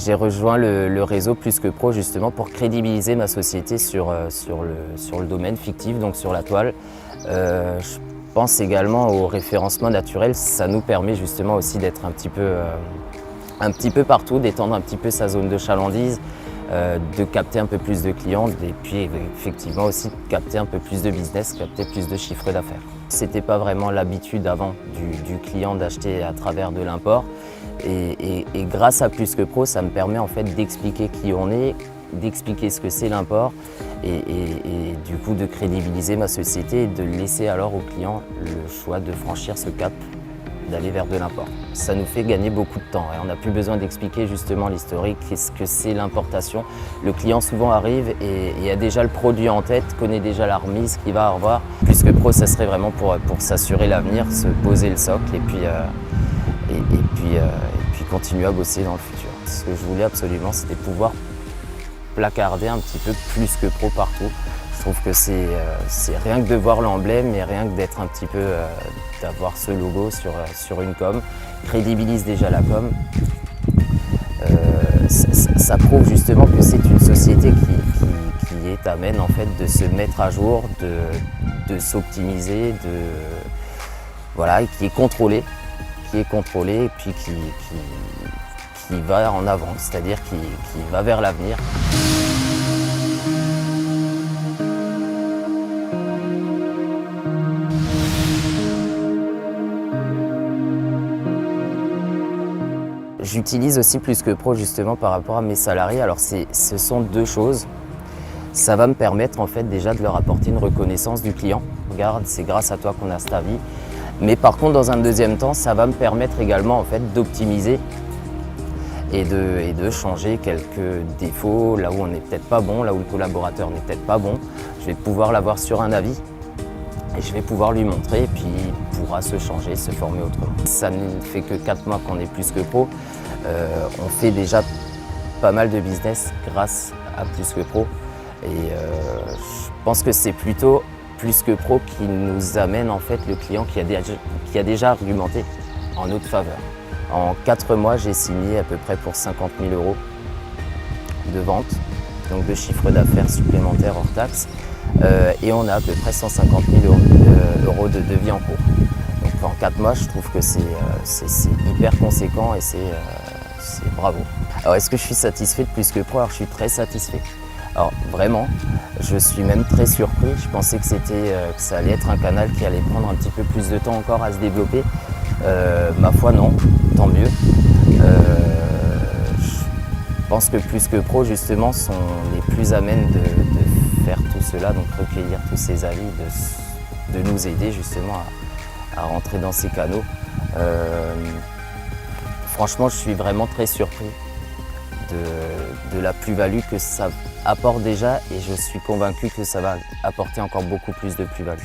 J'ai rejoint le réseau Plus que Pro justement pour crédibiliser ma société sur le domaine fictif, donc sur la toile. Je pense également au référencement naturel, ça nous permet justement aussi d'être un petit peu partout, d'étendre un petit peu sa zone de chalandise, de capter un peu plus de clients et puis effectivement aussi de capter un peu plus de business, capter plus de chiffre d'affaires. C'était pas vraiment l'habitude avant du client d'acheter à travers de l'import et grâce à Plus que Pro, ça me permet en fait d'expliquer qui on est, d'expliquer ce que c'est l'import et du coup de crédibiliser ma société et de laisser alors au client le choix de franchir ce cap, d'aller vers de l'import. Ça nous fait gagner beaucoup de temps. On n'a plus besoin d'expliquer justement l'historique, qu'est-ce que c'est l'importation. Le client souvent arrive et a déjà le produit en tête, connaît déjà la remise qu'il va avoir. Plus que Pro, ça serait vraiment pour s'assurer l'avenir, se poser le socle et puis continuer à bosser dans le futur. Ce que je voulais absolument, c'était pouvoir placarder un petit peu Plus que Pro partout. Je trouve que c'est rien que de voir l'emblème et rien que d'être un petit peu, d'avoir ce logo sur une com, crédibilise déjà la com. Ça prouve justement que c'est une société qui est amène en fait de se mettre à jour, de s'optimiser, voilà, et qui est contrôlée et puis qui va en avant, c'est-à-dire qui va vers l'avenir. J'utilise aussi Plus que Pro justement par rapport à mes salariés. Alors ce sont deux choses. Ça va me permettre en fait déjà de leur apporter une reconnaissance du client. Regarde, c'est grâce à toi qu'on a cet avis. Mais par contre, dans un deuxième temps, ça va me permettre également en fait d'optimiser et de changer quelques défauts, là où on n'est peut-être pas bon, là où le collaborateur n'est peut-être pas bon. Je vais pouvoir l'avoir sur un avis et je vais pouvoir lui montrer et puis il pourra se changer, se former autrement. Ça ne fait que 4 mois qu'on est Plus que Pro. On fait déjà pas mal de business grâce à Plus que Pro et je pense que c'est plutôt Plus que Pro qui nous amène en fait le client qui a déjà argumenté en notre faveur. En 4 mois, j'ai signé à peu près pour 50 000 € de vente, donc de chiffre d'affaires supplémentaire hors taxe. Et on a à peu près 150 000 € de devis en cours. Donc en 4 mois, je trouve que c'est hyper conséquent et c'est bravo. Alors est-ce que je suis satisfait de Plus que Pro? Alors je suis très satisfait. Alors vraiment, je suis même très surpris. Je pensais que ça allait être un canal qui allait prendre un petit peu plus de temps encore à se développer. Ma foi non, tant mieux. Je pense que Plus que Pro justement sont les plus amènes de faire tout cela, donc recueillir tous ces avis, de nous aider justement à rentrer dans ces canaux. Franchement, je suis vraiment très surpris de la plus-value que ça apporte déjà et je suis convaincu que ça va apporter encore beaucoup plus de plus-value.